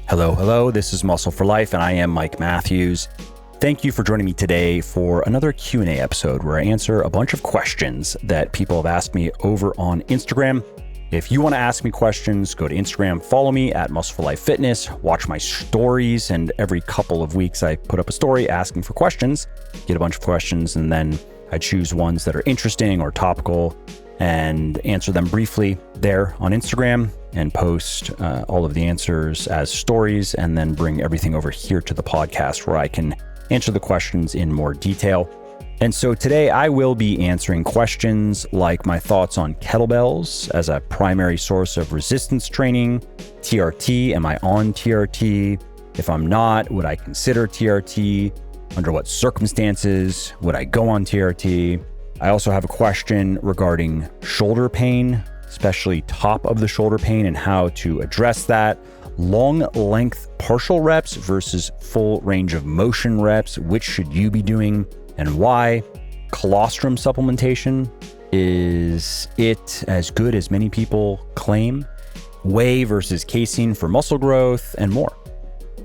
Hello, this is Muscle for Life, and I am Mike Matthews. Thank you for joining me today for another Q&A episode where I answer a bunch of questions that people have asked me over on Instagram. If you want to ask me questions, go to Instagram, follow me at Muscle for Life Fitness, watch my stories, and every couple of weeks I put up a story asking for questions, get a bunch of questions, and then I choose ones that are interesting or topical and answer them briefly there on Instagram and post all of the answers as stories, and then bring everything over here to the podcast where I can answer the questions in more detail. And so today I will be answering questions like my thoughts on kettlebells as a primary source of resistance training, TRT, am I on TRT? If I'm not, would I consider TRT? Under what circumstances would I go on TRT? I also have a question regarding shoulder pain, especially top of the shoulder pain, and how to address that. Long length partial reps versus full range of motion reps. Which should you be doing and why? Colostrum supplementation, is it as good as many people claim? Whey versus casein for muscle growth, and more.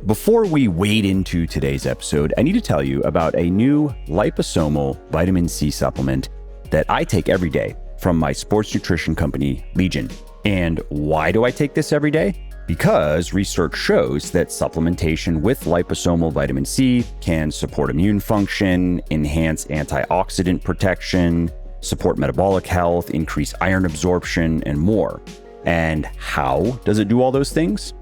Before we wade into today's episode, I need to tell you about a new liposomal vitamin C supplement that I take every day from my sports nutrition company, Legion. And why do I take this every day? Because research shows that supplementation with liposomal vitamin C can support immune function, enhance antioxidant protection, support metabolic health, increase iron absorption, and more. And how does it do all those things?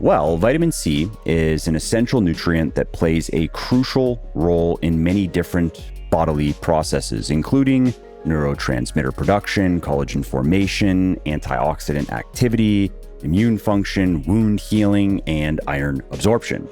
Well, vitamin C is an essential nutrient that plays a crucial role in many different bodily processes, including neurotransmitter production, collagen formation, antioxidant activity, immune function, wound healing, and iron absorption.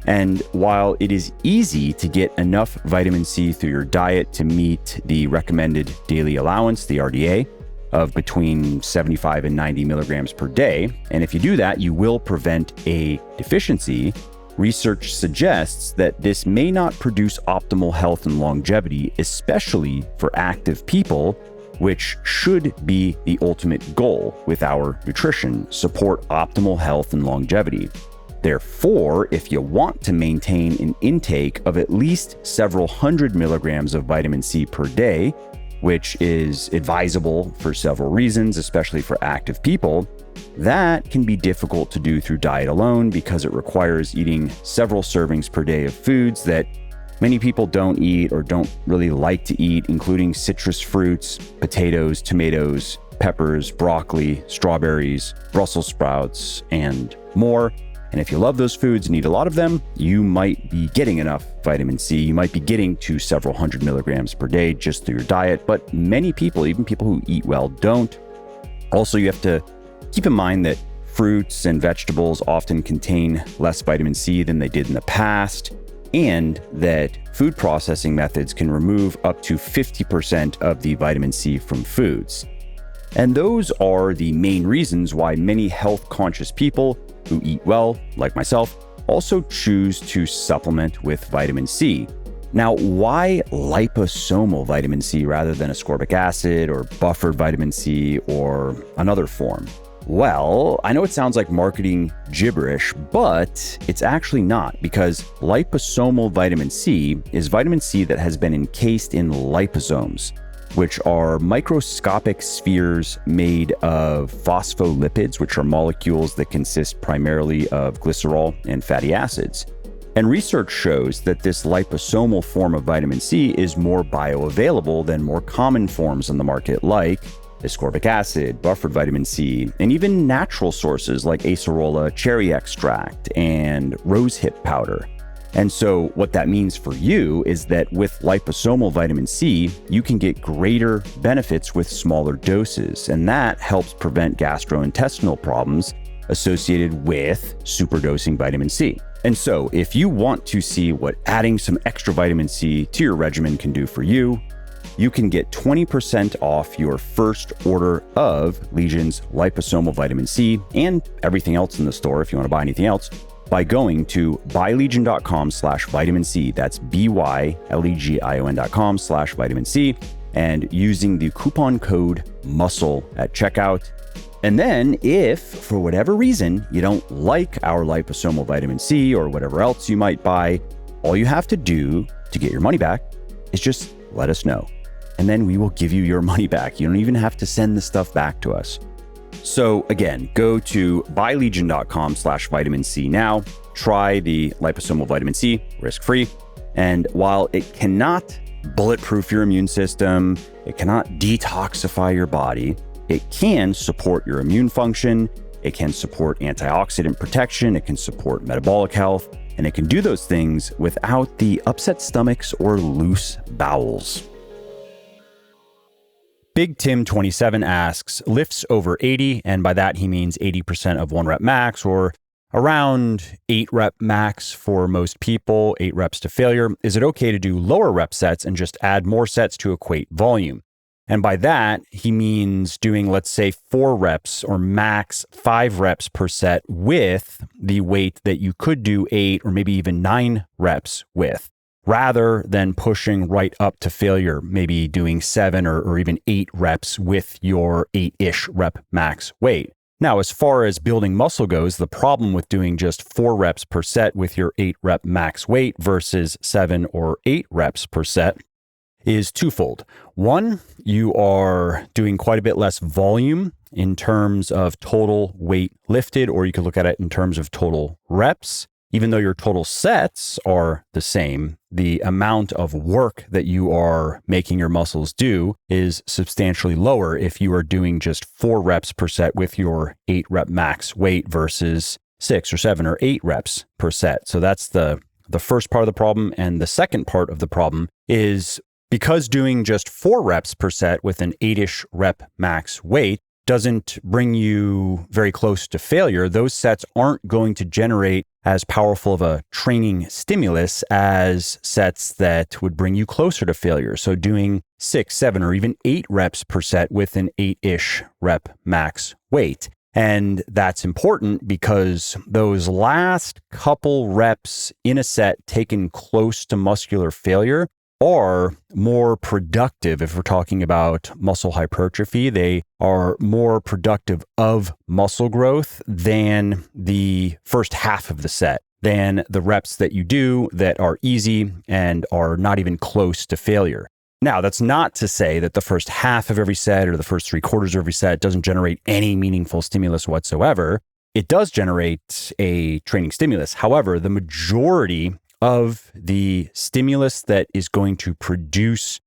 And while it is easy to get enough vitamin C through your diet to meet the recommended daily allowance, the RDA, of between 75 and 90 milligrams per day, and if you do that, you will prevent a deficiency, research suggests that this may not produce optimal health and longevity, especially for active people, which should be the ultimate goal with our nutrition, support optimal health and longevity. Therefore, if you want to maintain an intake of at least several hundred milligrams of vitamin C per day, which is advisable for several reasons, especially for active people, that can be difficult to do through diet alone because it requires eating several servings per day of foods that many people don't eat or don't really like to eat, including citrus fruits, potatoes, tomatoes, peppers, broccoli, strawberries, Brussels sprouts, and more. And if you love those foods and eat a lot of them, you might be getting enough vitamin C. You might be getting to several hundred milligrams per day just through your diet, but many people, even people who eat well, don't. Also, you have to keep in mind that fruits and vegetables often contain less vitamin C than they did in the past, and that food processing methods can remove up to 50% of the vitamin C from foods. And those are the main reasons why many health-conscious people who eat well, like myself, also choose to supplement with vitamin C. Now, why liposomal vitamin C rather than ascorbic acid or buffered vitamin C or another form? Well, I know it sounds like marketing gibberish, but it's actually not, because liposomal vitamin C is vitamin C that has been encased in liposomes, which are microscopic spheres made of phospholipids, which are molecules that consist primarily of glycerol and fatty acids. And research shows that this liposomal form of vitamin C is more bioavailable than more common forms on the market, like ascorbic acid, buffered vitamin C, and even natural sources like acerola cherry extract and rosehip powder. And so what that means for you is that with liposomal vitamin C, you can get greater benefits with smaller doses, and that helps prevent gastrointestinal problems associated with superdosing vitamin C. And so if you want to see what adding some extra vitamin C to your regimen can do for you, you can get 20% off your first order of Legion's liposomal vitamin C and everything else in the store if you want to buy anything else by going to buylegion.com/vitamin C. That's BYLEGION.com/vitamin C and using the coupon code MUSCLE at checkout. And then if for whatever reason you don't like our liposomal vitamin C or whatever else you might buy, all you have to do to get your money back is just let us know. And then we will give you your money back. You don't even have to send the stuff back to us. So again, go to buylegion.com/vitamin C now. Try the liposomal vitamin C, risk-free. And while it cannot bulletproof your immune system, it cannot detoxify your body, it can support your immune function, it can support antioxidant protection, it can support metabolic health, and it can do those things without the upset stomachs or loose bowels. Big Tim 27 asks, lifts over 80, and by that he means 80% of 1 rep max, or around 8 rep max for most people, 8 reps to failure. Is it okay to do lower rep sets and just add more sets to equate volume? And by that, he means doing, let's say, 4 reps or max 5 reps per set with the weight that you could do 8 or maybe even 9 reps with, rather than pushing right up to failure, maybe doing 7 or even 8 reps with your 8-ish rep max weight. Now, as far as building muscle goes, the problem with doing just 4 reps per set with your 8 rep max weight versus 7 or 8 reps per set is twofold. One, you are doing quite a bit less volume in terms of total weight lifted, or you could look at it in terms of total reps. Even though your total sets are the same, the amount of work that you are making your muscles do is substantially lower if you are doing just 4 reps per set with your 8 rep max weight versus 6 or 7 or 8 reps per set. So that's the first part of the problem. And the second part of the problem is because doing just 4 reps per set with an 8-ish rep max weight doesn't bring you very close to failure, those sets aren't going to generate as powerful of a training stimulus as sets that would bring you closer to failure. So doing 6, 7, or even 8 reps per set with an 8-ish rep max weight. And that's important because those last couple reps in a set taken close to muscular failure are more productive. If we're talking about muscle hypertrophy, they are more productive of muscle growth than the first half of the set, than the reps that you do that are easy and are not even close to failure. Now, that's not to say that the first half of every set or the first 3/4 of every set doesn't generate any meaningful stimulus whatsoever. It does generate a training stimulus. However, the majority of the stimulus that is going to produce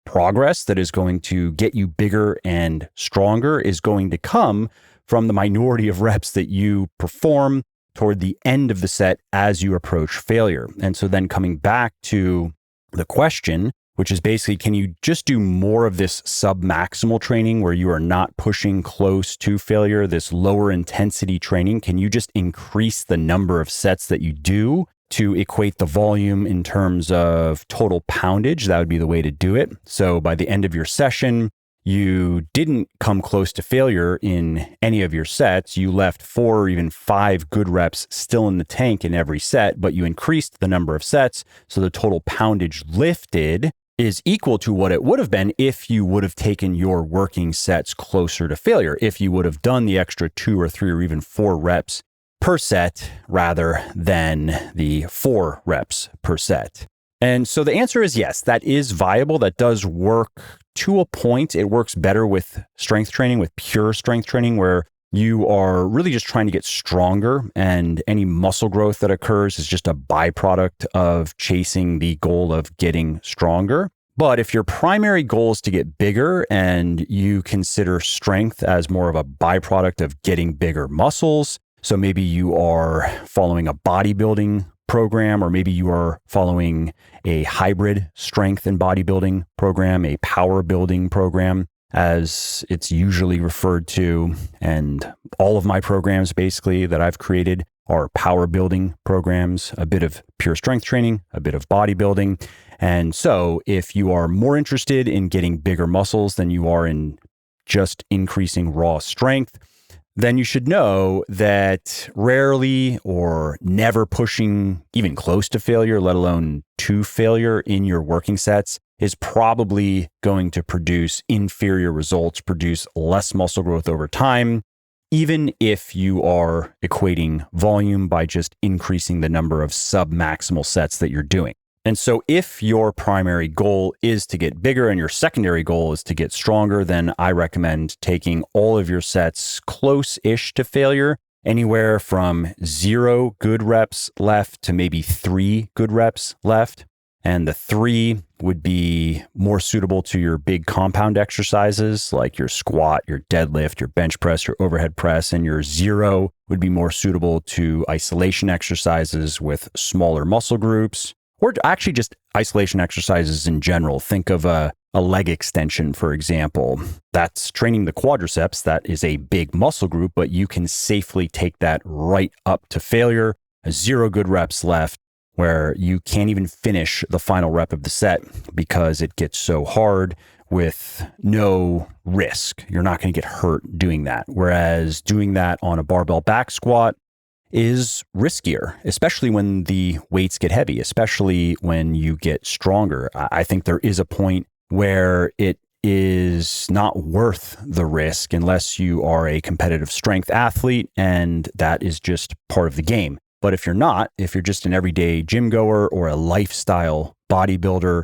progress, that is going to get you bigger and stronger, is going to come from the minority of reps that you perform toward the end of the set as you approach failure. And so then coming back to the question, which is basically, can you just do more of this sub-maximal training where you are not pushing close to failure, this lower intensity training? Can you just increase the number of sets that you do to equate the volume in terms of total poundage? That would be the way to do it. So by the end of your session, you didn't come close to failure in any of your sets. You left 4 or even 5 good reps still in the tank in every set, but you increased the number of sets. So the total poundage lifted is equal to what it would have been if you would have taken your working sets closer to failure, if you would have done the extra 2 or 3 or even 4 reps per set rather than the 4 reps per set. And so the answer is yes, that is viable. That does work to a point. It works better with strength training, with pure strength training, where you are really just trying to get stronger, and any muscle growth that occurs is just a byproduct of chasing the goal of getting stronger. But if your primary goal is to get bigger and you consider strength as more of a byproduct of getting bigger muscles, so maybe you are following a bodybuilding program, or maybe you are following a hybrid strength and bodybuilding program, a power building program, as it's usually referred to. And all of my programs basically that I've created are power building programs, a bit of pure strength training, a bit of bodybuilding. And so if you are more interested in getting bigger muscles than you are in just increasing raw strength, then you should know that rarely or never pushing even close to failure, let alone to failure in your working sets, is probably going to produce inferior results, produce less muscle growth over time, even if you are equating volume by just increasing the number of submaximal sets that you're doing. And so if your primary goal is to get bigger and your secondary goal is to get stronger, then I recommend taking all of your sets close-ish to failure, anywhere from 0 good reps left to maybe 3 good reps left. And the 3 would be more suitable to your big compound exercises like your squat, your deadlift, your bench press, your overhead press, and your 0 would be more suitable to isolation exercises with smaller muscle groups, or actually just isolation exercises in general. Think of a leg extension, for example. That's training the quadriceps. That is a big muscle group, but you can safely take that right up to failure, 0 good reps left, where you can't even finish the final rep of the set because it gets so hard with no risk. You're not going to get hurt doing that. Whereas doing that on a barbell back squat is riskier, especially when the weights get heavy, especially when you get stronger. I think there is a point where it is not worth the risk unless you are a competitive strength athlete, and that is just part of the game. But if you're not, if you're just an everyday gym goer or a lifestyle bodybuilder,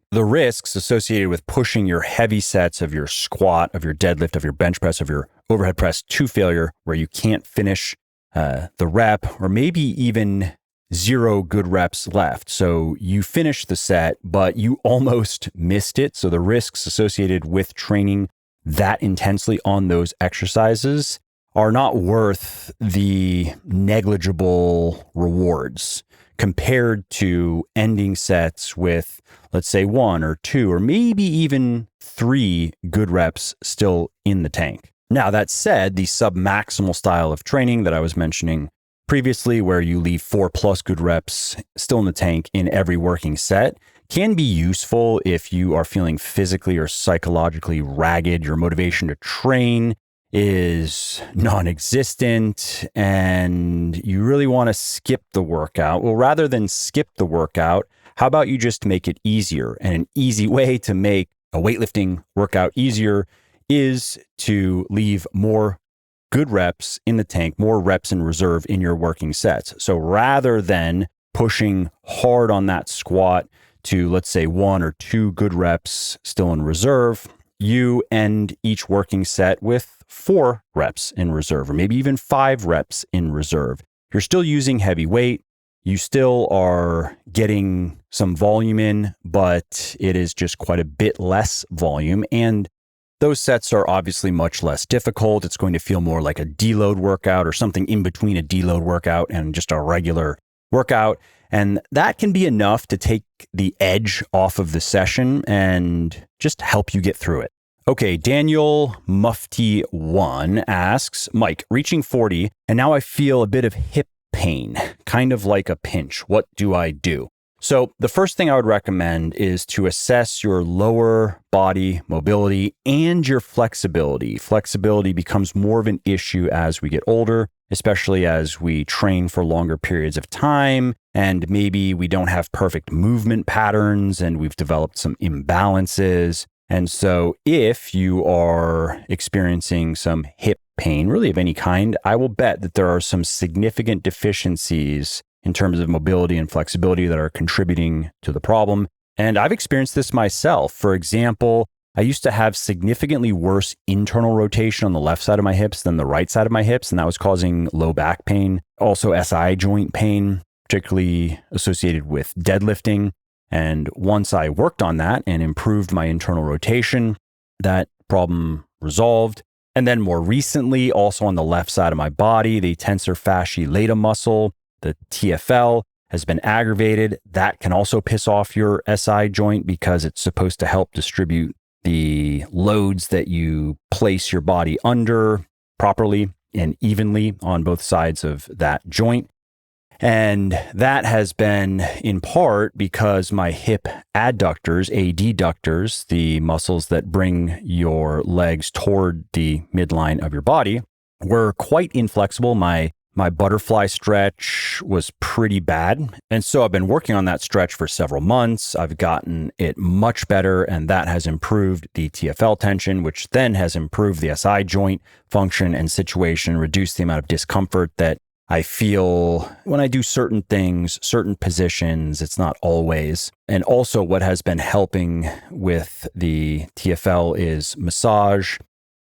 the risks associated with pushing your heavy sets of your squat, of your deadlift, of your bench press, of your overhead press to failure, where you can't finish the rep, or maybe even 0 good reps left. So you finish the set, but you almost missed it. So the risks associated with training that intensely on those exercises are not worth the negligible rewards compared to ending sets with, let's say, 1 or 2 or maybe even 3 good reps still in the tank. Now, that said, the submaximal style of training that I was mentioning previously, where you leave 4+ good reps still in the tank in every working set, can be useful if you are feeling physically or psychologically ragged, your motivation to train is non-existent, and you really want to skip the workout. Well, rather than skip the workout, how about you just make it easier? And an easy way to make a weightlifting workout easier is to leave more good reps in the tank, more reps in reserve in your working sets. So rather than pushing hard on that squat to, let's say, 1 or 2 good reps still in reserve, you end each working set with 4 reps in reserve, or maybe even 5 reps in reserve. You're still using heavy weight. You still are getting some volume in, but it is just quite a bit less volume. And those sets are obviously much less difficult. It's going to feel more like a deload workout or something in between a deload workout and just a regular workout. And that can be enough to take the edge off of the session and just help you get through it. Okay, Daniel Mufti 1 asks, Mike, reaching 40, and now I feel a bit of hip pain, kind of like a pinch. What do I do? So the first thing I would recommend is to assess your lower body mobility and your flexibility. Flexibility becomes more of an issue as we get older, especially as we train for longer periods of time, and maybe we don't have perfect movement patterns and we've developed some imbalances. And so if you are experiencing some hip pain, really of any kind, I will bet that there are some significant deficiencies in terms of mobility and flexibility that are contributing to the problem. And I've experienced this myself. For example, I used to have significantly worse internal rotation on the left side of my hips than the right side of my hips, and that was causing low back pain, also SI joint pain, particularly associated with deadlifting. And once I worked on that and improved my internal rotation, that problem resolved. And then more recently, also on the left side of my body, the tensor fasciae lata muscle, the TFL, has been aggravated. That can also piss off your SI joint because it's supposed to help distribute the loads that you place your body under properly and evenly on both sides of that joint. And that has been in part because my hip adductors, adductors, the muscles that bring your legs toward the midline of your body, were quite inflexible. My my butterfly stretch was pretty bad. And so I've been working on that stretch for several months. I've gotten it much better, and that has improved the TFL tension, which then has improved the SI joint function and situation, reduced the amount of discomfort that I feel when I do certain things, certain positions. It's not always. And also what has been helping with the TFL is massage.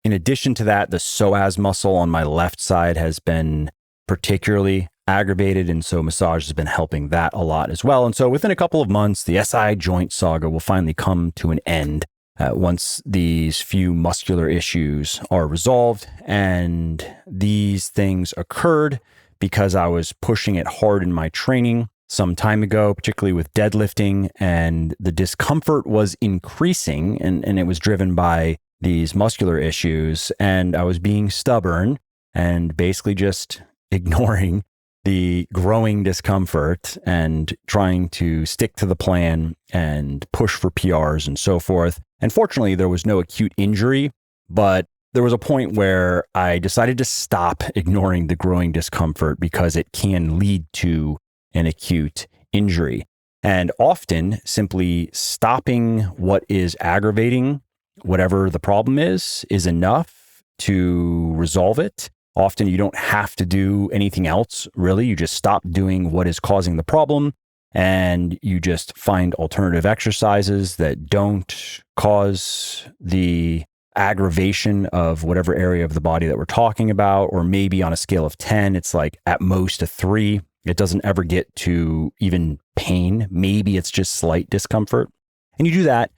In addition to that, the psoas muscle on my left side has been particularly aggravated. And so massage has been helping that a lot as well. And so within a couple of months, the SI joint saga will finally come to an end once these few muscular issues are resolved. And these things occurred because I was pushing it hard in my training some time ago, particularly with deadlifting, and the discomfort was increasing, and it was driven by these muscular issues. And I was being stubborn and basically just ignoring the growing discomfort and trying to stick to the plan and push for PRs and so forth. And fortunately, there was no acute injury, but there was a point where I decided to stop ignoring the growing discomfort because it can lead to an acute injury. And often simply stopping what is aggravating, whatever the problem is enough to resolve it. Often you don't have to do anything else, really. You just stop doing what is causing the problem, and you just find alternative exercises that don't cause the aggravation of whatever area of the body that we're talking about. Or maybe on a scale of 10, it's like at most a 3. It doesn't ever get to even pain. Maybe it's just slight discomfort. And you do that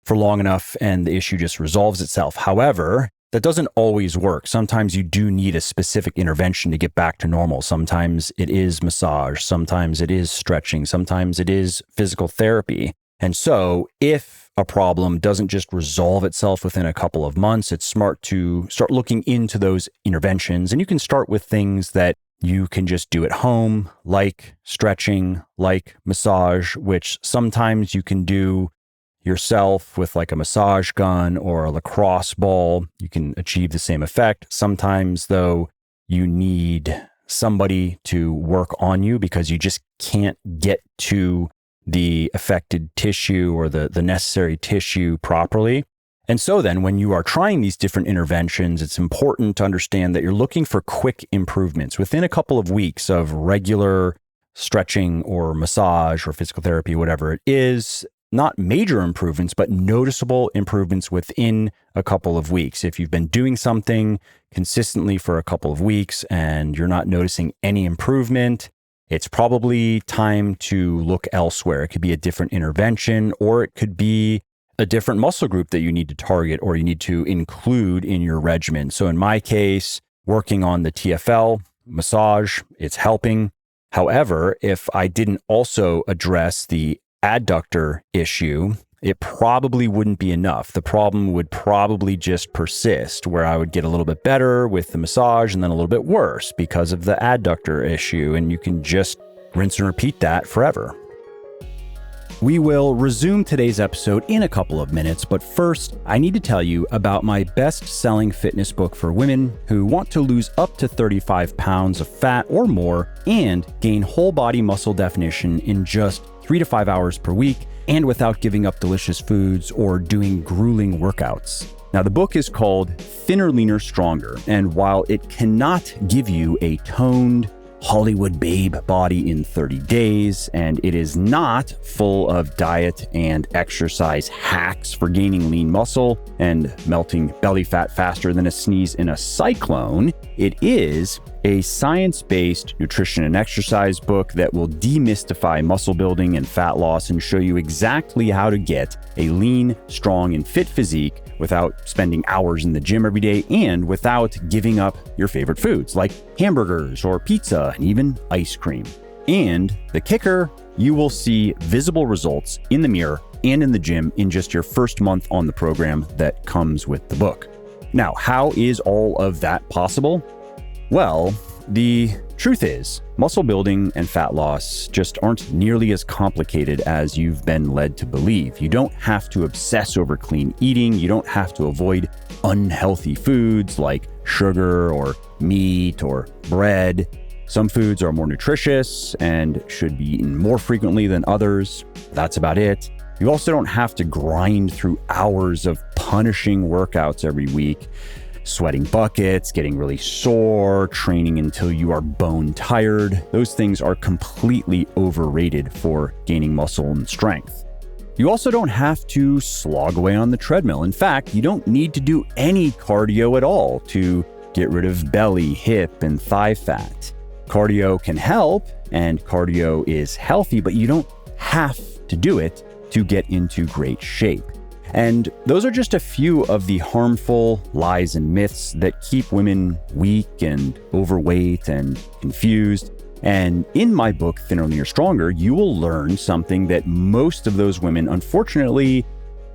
for long enough and the issue just resolves itself. However, that doesn't always work. Sometimes you do need a specific intervention to get back to normal. Sometimes it is massage. Sometimes it is stretching. Sometimes it is physical therapy. And so if a problem doesn't just resolve itself within a couple of months, it's smart to start looking into those interventions. And you can start with things that you can just do at home, like stretching, like massage, which sometimes you can do yourself with like a massage gun or a lacrosse ball. You can achieve the same effect. Sometimes, though, you need somebody to work on you because you just can't get to the affected tissue or the necessary tissue properly. And so then when you are trying these different interventions, it's important to understand that you're looking for quick improvements within a couple of weeks of regular stretching or massage or physical therapy, whatever it is. Not major improvements, but noticeable improvements within a couple of weeks. If you've been doing something consistently for a couple of weeks and you're not noticing any improvement, it's probably time to look elsewhere. It could be a different intervention, or it could be a different muscle group that you need to target or you need to include in your regimen. So in my case, working on the TFL, massage, it's helping. However, if I didn't also address the adductor issue, it probably wouldn't be enough. The problem would probably just persist, where I would get a little bit better with the massage and then a little bit worse because of the adductor issue. And you can just rinse and repeat that forever. We will resume today's episode in a couple of minutes, but first, I need to tell you about my best-selling fitness book for women who want to lose up to 35 pounds of fat or more and gain whole body muscle definition in just 3 to 5 hours per week and without giving up delicious foods or doing grueling workouts. Now, the book is called Thinner, Leaner, Stronger, and while it cannot give you a toned, Hollywood babe body in 30 days, and it is not full of diet and exercise hacks for gaining lean muscle and melting belly fat faster than a sneeze in a cyclone, it is a science-based nutrition and exercise book that will demystify muscle building and fat loss and show you exactly how to get a lean, strong, and fit physique without spending hours in the gym every day and without giving up your favorite foods like hamburgers or pizza and even ice cream. And the kicker, you will see visible results in the mirror and in the gym in just your first month on the program that comes with the book. Now, how is all of that possible? Well, the truth is, muscle building and fat loss just aren't nearly as complicated as you've been led to believe. You don't have to obsess over clean eating. You don't have to avoid unhealthy foods like sugar or meat or bread. Some foods are more nutritious and should be eaten more frequently than others. That's about it. You also don't have to grind through hours of punishing workouts every week, sweating buckets, getting really sore, training until you are bone tired. Those things are completely overrated for gaining muscle and strength. You also don't have to slog away on the treadmill. In fact, you don't need to do any cardio at all to get rid of belly, hip, and thigh fat. Cardio can help, and cardio is healthy, but you don't have to do it to get into great shape. And those are just a few of the harmful lies and myths that keep women weak and overweight and confused. And in my book, Thinner, Leaner, Stronger, you will learn something that most of those women, unfortunately,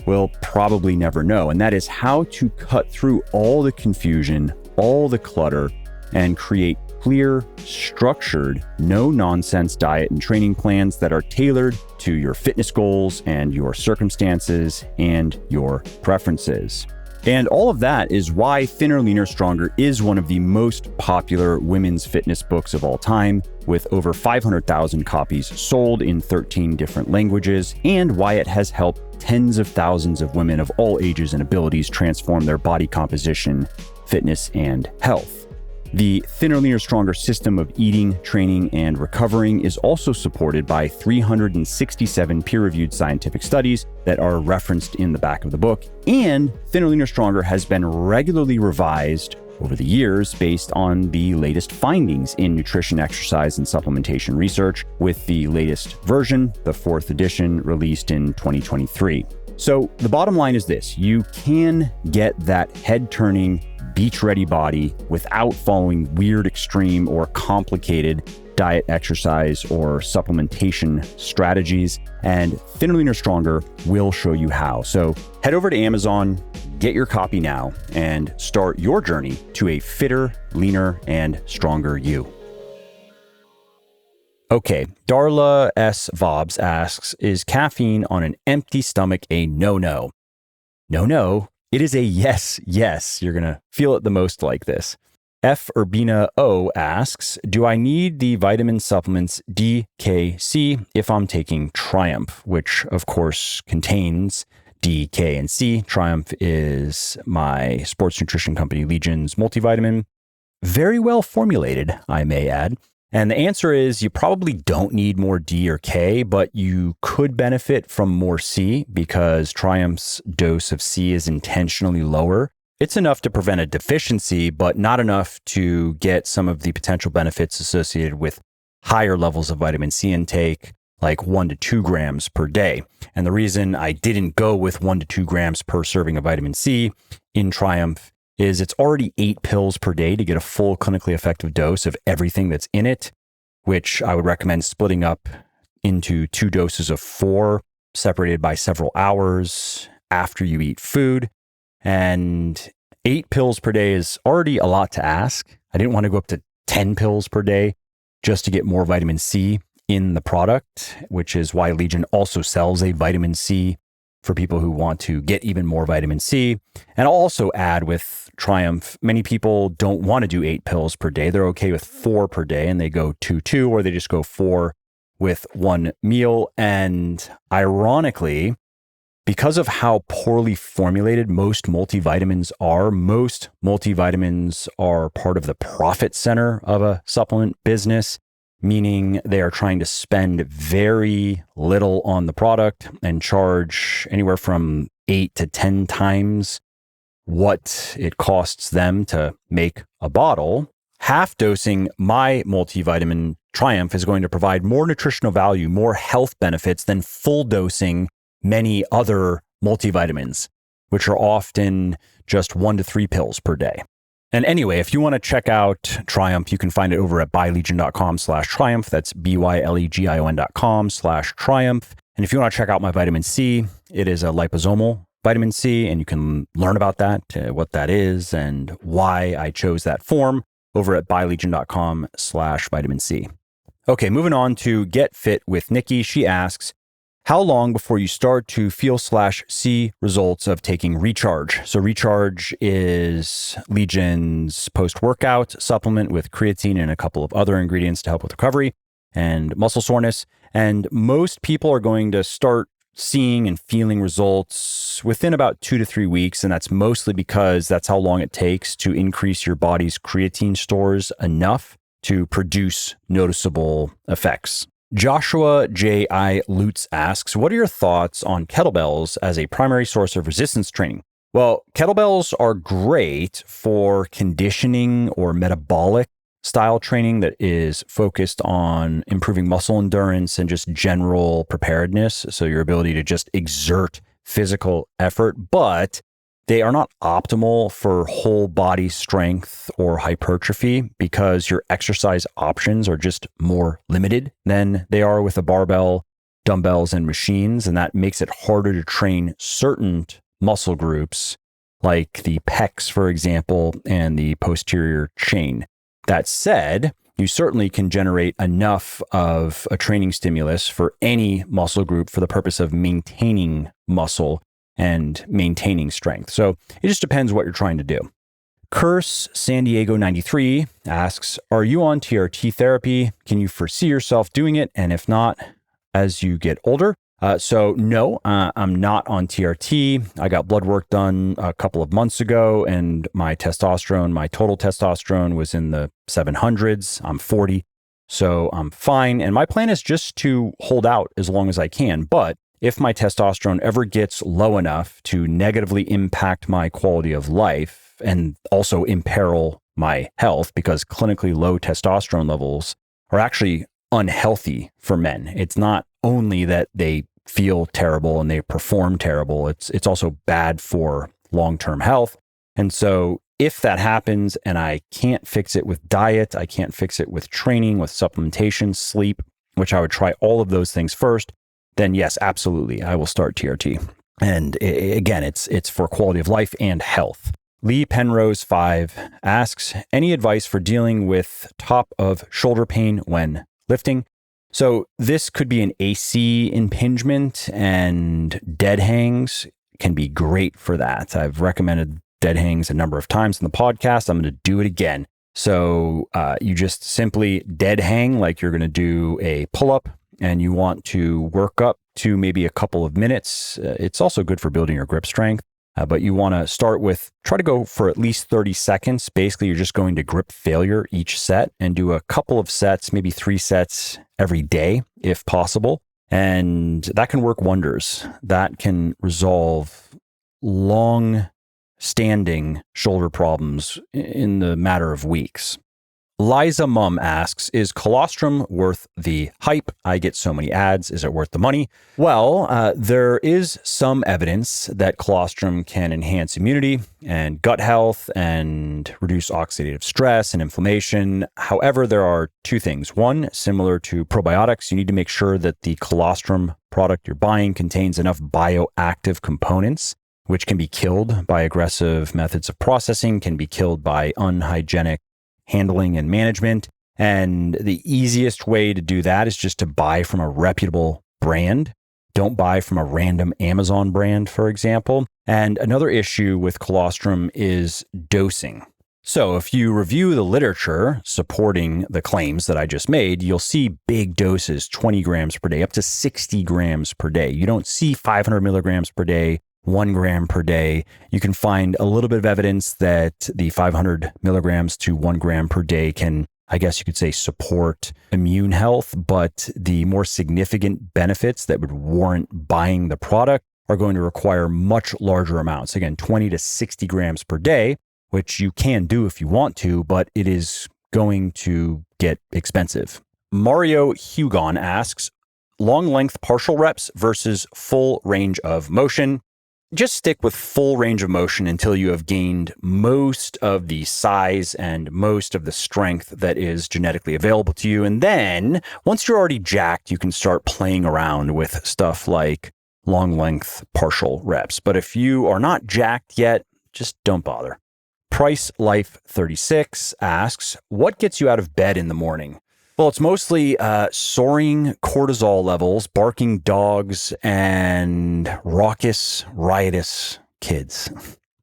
will probably never know. And that is how to cut through all the confusion, all the clutter, and create clear, structured, no-nonsense diet and training plans that are tailored to your fitness goals and your circumstances and your preferences. And all of that is why Thinner, Leaner, Stronger is one of the most popular women's fitness books of all time, with over 500,000 copies sold in 13 different languages, and why it has helped tens of thousands of women of all ages and abilities transform their body composition, fitness, and health. The Thinner, Leaner, Stronger system of eating, training, and recovering is also supported by 367 peer-reviewed scientific studies that are referenced in the back of the book. And Thinner, Leaner, Stronger has been regularly revised over the years based on the latest findings in nutrition, exercise, and supplementation research, with the latest version, the 4th edition, released in 2023. So the bottom line is this: you can get that head-turning, beach-ready body without following weird, extreme, or complicated diet, exercise, or supplementation strategies. And Thinner, Leaner, Stronger will show you how. So head over to Amazon, get your copy now, and start your journey to a fitter, leaner, and stronger you. Okay, Darla S. Vobs asks, is caffeine on an empty stomach a no-no? No. It is a yes. You're going to feel it the most like this. F. Urbina O asks, do I need the vitamin supplements DKC if I'm taking Triumph, which of course contains D, K, and C. Triumph is my sports nutrition company, Legion's multivitamin. Very well formulated, I may add. And the answer is you probably don't need more D or K, but you could benefit from more C because Triumph's dose of C is intentionally lower. It's enough to prevent a deficiency, but not enough to get some of the potential benefits associated with higher levels of vitamin C intake, like 1 to 2 grams per day. And the reason I didn't go with 1 to 2 grams per serving of vitamin C in Triumph is it's already 8 pills per day to get a full clinically effective dose of everything that's in it, which I would recommend splitting up into 2 doses of 4, separated by several hours after you eat food. And 8 pills per day is already a lot to ask. I didn't want to go up to 10 pills per day just to get more vitamin C in the product, which is why Legion also sells a vitamin C for people who want to get even more vitamin C. And I'll also add with Triumph, many people don't want to do 8 pills per day. They're okay with 4 per day and they go 2, or they just go 4 with 1 meal. And ironically, because of how poorly formulated most multivitamins are part of the profit center of a supplement business, meaning they are trying to spend very little on the product and charge anywhere from 8 to 10 times what it costs them to make a bottle. Half dosing my multivitamin Triumph is going to provide more nutritional value, more health benefits than full dosing many other multivitamins, which are often just 1 to 3 pills per day. And anyway, if you want to check out Triumph, you can find it over at buylegion.com/Triumph. That's BYLEGION.com/Triumph. And if you want to check out my vitamin C, it is a liposomal vitamin C, and you can learn about that, what that is, and why I chose that form over at buylegion.com/vitamin C. Okay, moving on to Get Fit with Nikki. She asks, How long before you start to feel/see results of taking Recharge? So Recharge is Legion's post-workout supplement with creatine and a couple of other ingredients to help with recovery and muscle soreness. And most people are going to start seeing and feeling results within about 2 to 3 weeks. And that's mostly because that's how long it takes to increase your body's creatine stores enough to produce noticeable effects. Joshua J.I. Lutz asks, what are your thoughts on kettlebells as a primary source of resistance training? Well, kettlebells are great for conditioning or metabolic style training that is focused on improving muscle endurance and just general preparedness. So your ability to just exert physical effort, but they are not optimal for whole body strength or hypertrophy because your exercise options are just more limited than they are with a barbell, dumbbells, and machines. And that makes it harder to train certain muscle groups like the pecs, for example, and the posterior chain. That said, you certainly can generate enough of a training stimulus for any muscle group for the purpose of maintaining muscle and maintaining strength. So it just depends what you're trying to do. Curse San Diego 93 asks, are you on TRT therapy? Can you foresee yourself doing it? And if not, as you get older? So no, I'm not on TRT. I got blood work done a couple of months ago and my total testosterone was in the 700s. I'm 40, so I'm fine. And my plan is just to hold out as long as I can. But if my testosterone ever gets low enough to negatively impact my quality of life and also imperil my health, because clinically low testosterone levels are actually unhealthy for men. It's not only that they feel terrible and they perform terrible, it's also bad for long-term health. And so if that happens and I can't fix it with diet, I can't fix it with training, with supplementation, sleep, which I would try all of those things first, then yes, absolutely, I will start TRT. And again, it's for quality of life and health. Lee Penrose 5 asks, any advice for dealing with top of shoulder pain when lifting? So this could be an AC impingement, and dead hangs can be great for that. I've recommended dead hangs a number of times in the podcast. I'm going to do it again. So you just simply dead hang like you're going to do a pull-up, and you want to work up to maybe a couple of minutes. It's also good for building your grip strength, but you want to start with, try to go for at least 30 seconds. Basically, you're just going to grip failure each set and do a couple of sets, maybe 3 sets every day, if possible. And that can work wonders. That can resolve long-standing shoulder problems in the matter of weeks. Liza Mum asks, is colostrum worth the hype? I get so many ads. Is it worth the money? Well, there is some evidence that colostrum can enhance immunity and gut health and reduce oxidative stress and inflammation. However, there are 2 things. One, similar to probiotics, you need to make sure that the colostrum product you're buying contains enough bioactive components, which can be killed by aggressive methods of processing, can be killed by unhygienic handling and management. And the easiest way to do that is just to buy from a reputable brand. Don't buy from a random Amazon brand, for example. And another issue with colostrum is dosing. So if you review the literature supporting the claims that I just made, you'll see big doses, 20 grams per day, up to 60 grams per day. You don't see 500 milligrams per day, 1 gram per day. You can find a little bit of evidence that the 500 milligrams to 1 gram per day can, I guess you could say, support immune health, but the more significant benefits that would warrant buying the product are going to require much larger amounts. Again, 20 to 60 grams per day, which you can do if you want to, but it is going to get expensive. Mario Hugon asks, long length partial reps versus full range of motion. Just stick with full range of motion until you have gained most of the size and most of the strength that is genetically available to you. And then once you're already jacked, you can start playing around with stuff like long length partial reps. But if you are not jacked yet, just don't bother. Price Life 36 asks, what gets you out of bed in the morning? Well, it's mostly soaring cortisol levels, barking dogs, and raucous, riotous kids.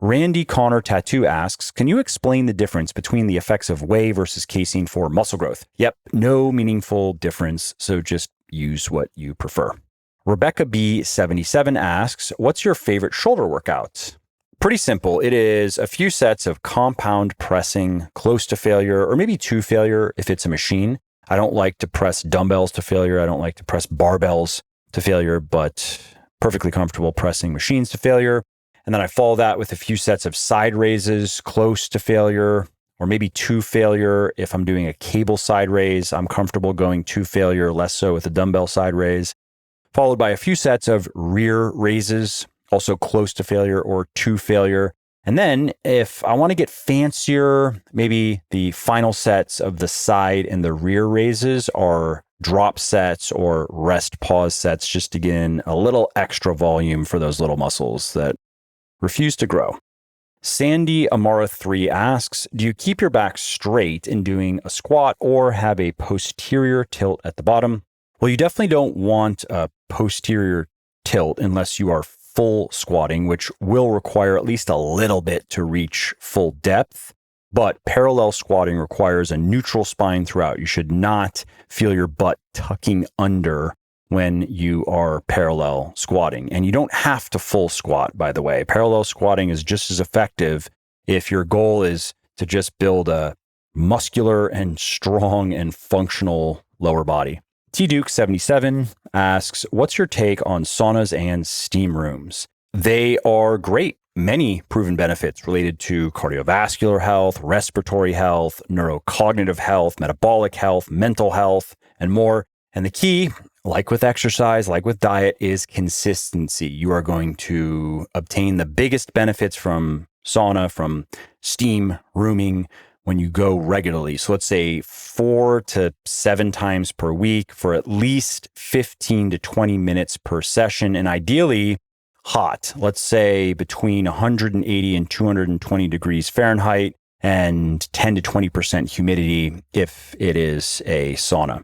Randy Connor Tattoo asks, can you explain the difference between the effects of whey versus casein for muscle growth? Yep, no meaningful difference, so just use what you prefer. Rebecca B77 asks, what's your favorite shoulder workout? Pretty simple. It is a few sets of compound pressing close to failure, or maybe to failure if it's a machine. I don't like to press dumbbells to failure. I don't like to press barbells to failure, but perfectly comfortable pressing machines to failure. And then I follow that with a few sets of side raises close to failure, or maybe to failure. If I'm doing a cable side raise, I'm comfortable going to failure, less so with a dumbbell side raise, followed by a few sets of rear raises, also close to failure or to failure. And then if I want to get fancier, maybe the final sets of the side and the rear raises are drop sets or rest pause sets, just to get in a little extra volume for those little muscles that refuse to grow. Sandy Amara 3 asks, do you keep your back straight in doing a squat or have a posterior tilt at the bottom? Well, you definitely don't want a posterior tilt unless you are full squatting, which will require at least a little bit to reach full depth. But parallel squatting requires a neutral spine throughout. You should not feel your butt tucking under when you are parallel squatting. And you don't have to full squat, by the way. Parallel squatting is just as effective if your goal is to just build a muscular and strong and functional lower body. T-Duke77 asks, what's your take on saunas and steam rooms? They are great. Many proven benefits related to cardiovascular health, respiratory health, neurocognitive health, metabolic health, mental health, and more. And the key, like with exercise, like with diet, is consistency. You are going to obtain the biggest benefits from sauna, from steam rooming, when you go regularly. So let's say 4 to 7 times per week for at least 15 to 20 minutes per session, and ideally hot. Let's say between 180 and 220 degrees Fahrenheit and 10 to 20% humidity if it is a sauna.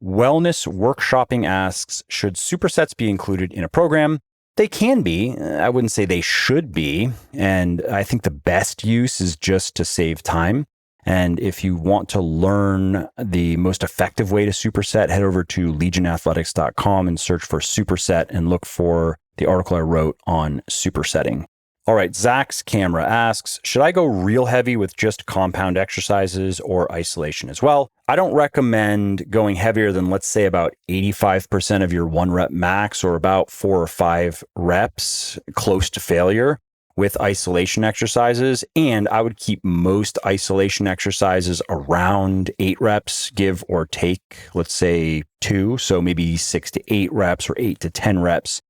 Wellness Workshopping asks, should supersets be included in a program? They can be. I wouldn't say they should be. And I think the best use is just to save time. And if you want to learn the most effective way to superset, head over to legionathletics.com and search for superset and look for the article I wrote on supersetting. All right, Zach's Camera asks, should I go real heavy with just compound exercises or isolation as well? I don't recommend going heavier than, let's say, about 85% of your 1 rep max, or about 4 or 5 reps close to failure with isolation exercises. And I would keep most isolation exercises around 8 reps, give or take, let's say 2. So maybe 6 to 8 reps or 8 to 10 reps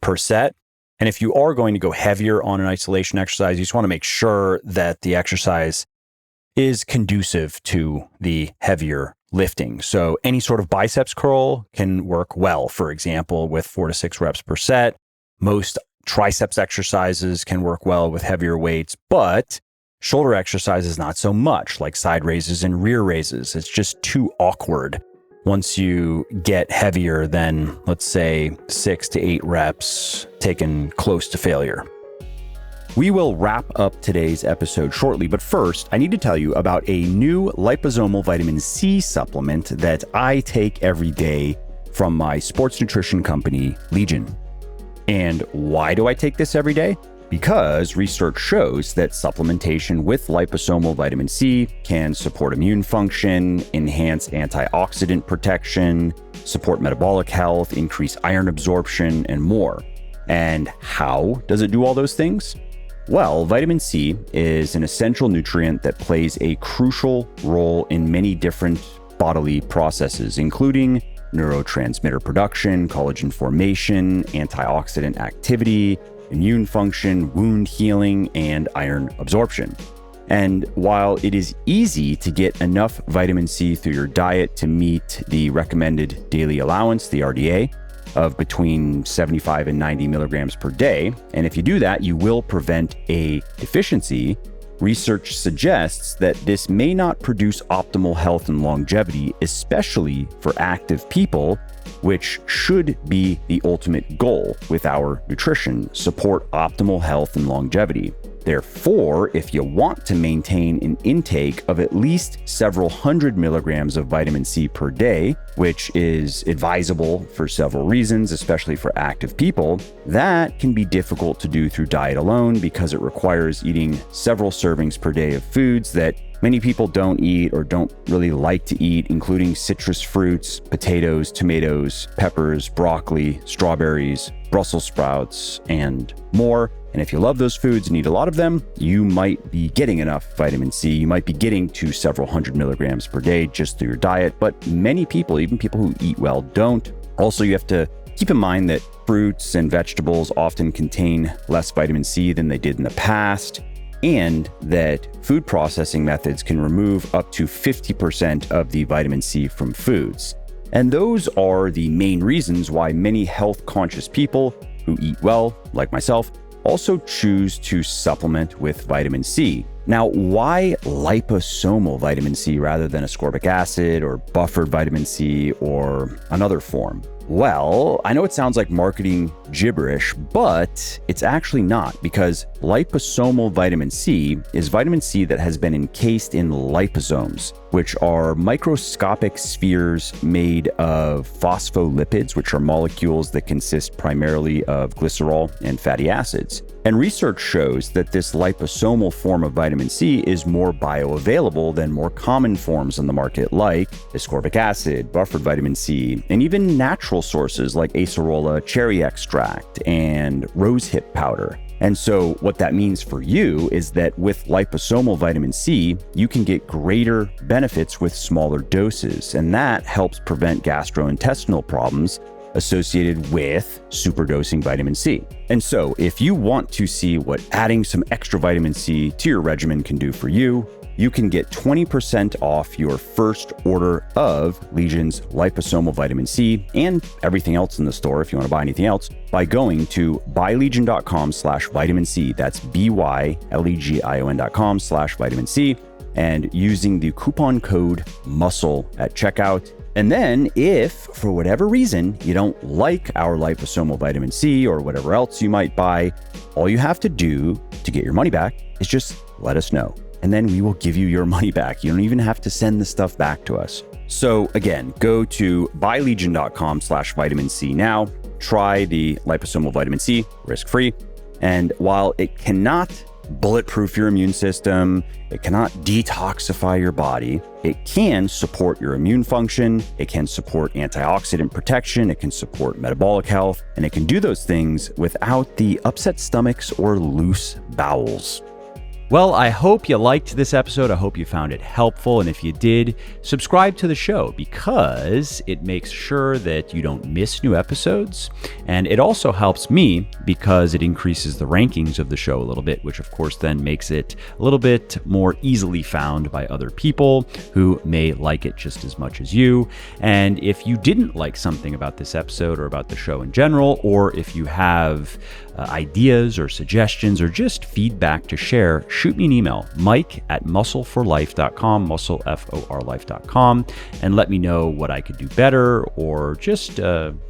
per set. And if you are going to go heavier on an isolation exercise, you just want to make sure that the exercise is conducive to the heavier lifting. So any sort of biceps curl can work well, for example, with 4 to 6 reps per set. Most triceps exercises can work well with heavier weights, but shoulder exercises not so much, like side raises and rear raises. It's just too awkward once you get heavier than, let's say, 6 to 8 reps taken close to failure. We will wrap up today's episode shortly, but first, I need to tell you about a new liposomal vitamin C supplement that I take every day from my sports nutrition company, Legion. And why do I take this every day? Because research shows that supplementation with liposomal vitamin C can support immune function, enhance antioxidant protection, support metabolic health, increase iron absorption, and more. And how does it do all those things? Well, vitamin C is an essential nutrient that plays a crucial role in many different bodily processes, including neurotransmitter production, collagen formation, antioxidant activity, immune function, wound healing, and iron absorption. And while it is easy to get enough vitamin C through your diet to meet the recommended daily allowance, the RDA, of between 75 and 90 milligrams per day, and if you do that, you will prevent a deficiency, research suggests that this may not produce optimal health and longevity, especially for active people, which should be the ultimate goal with our nutrition: support optimal health and longevity. Therefore, if you want to maintain an intake of at least several hundred milligrams of vitamin C per day, which is advisable for several reasons, especially for active people, that can be difficult to do through diet alone because it requires eating several servings per day of foods that many people don't eat or don't really like to eat, including citrus fruits, potatoes, tomatoes, peppers, broccoli, strawberries, Brussels sprouts, and more. And if you love those foods and eat a lot of them, you might be getting enough vitamin C. You might be getting to several hundred milligrams per day just through your diet, but many people, even people who eat well, don't. Also, you have to keep in mind that fruits and vegetables often contain less vitamin C than they did in the past, and that food processing methods can remove up to 50% of the vitamin C from foods. And those are the main reasons why many health-conscious people who eat well, like myself, also choose to supplement with vitamin C. Now, why liposomal vitamin C rather than ascorbic acid or buffered vitamin C or another form? Well, I know it sounds like marketing gibberish, but it's actually not, because liposomal vitamin C is vitamin C that has been encased in liposomes, which are microscopic spheres made of phospholipids, which are molecules that consist primarily of glycerol and fatty acids. And research shows that this liposomal form of vitamin C is more bioavailable than more common forms on the market, like ascorbic acid, buffered vitamin C, and even natural sources like acerola cherry extract and rosehip powder. And so what that means for you is that with liposomal vitamin C, you can get greater benefits with smaller doses, and that helps prevent gastrointestinal problems associated with superdosing vitamin C. And so if you want to see what adding some extra vitamin C to your regimen can do for you, you can get 20% off your first order of Legion's liposomal vitamin C and everything else in the store if you want to buy anything else by going to buylegion.com/vitamin C. That's BYLEGION.com/vitamin C and using the coupon code MUSCLE at checkout. And then if for whatever reason you don't like our liposomal vitamin C or whatever else you might buy, all you have to do to get your money back is just let us know. And then we will give you your money back. You don't even have to send the stuff back to us. So again, go to buylegion.com/vitamin C now. Try the liposomal vitamin C, risk-free. And while it cannot bulletproof your immune system, it cannot detoxify your body, it can support your immune function, it can support antioxidant protection, it can support metabolic health, and it can do those things without the upset stomachs or loose bowels. Well, I hope you liked this episode. I hope you found it helpful. And if you did, subscribe to the show because it makes sure that you don't miss new episodes. And it also helps me because it increases the rankings of the show a little bit, which of course then makes it a little bit more easily found by other people who may like it just as much as you. And if you didn't like something about this episode or about the show in general, or if you have ideas or suggestions or just feedback to share, shoot me an email, mike@muscleforlife.com, muscleforlife.com, and let me know what I could do better or just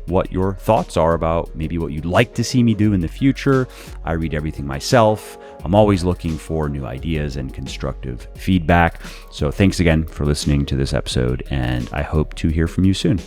what your thoughts are about maybe what you'd like to see me do in the future. I read everything myself. I'm always looking for new ideas and constructive feedback. So thanks again for listening to this episode, and I hope to hear from you soon.